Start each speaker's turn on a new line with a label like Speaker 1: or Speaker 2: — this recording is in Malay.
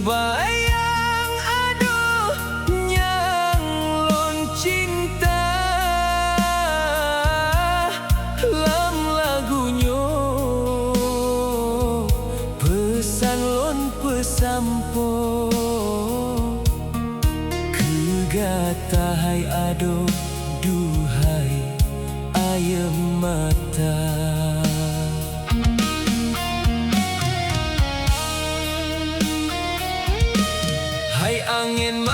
Speaker 1: Bayang aduh nyang lon cinta lam lagunyo pesan lon pesampo kegatahai aduh duhai ayem mata. Hai angin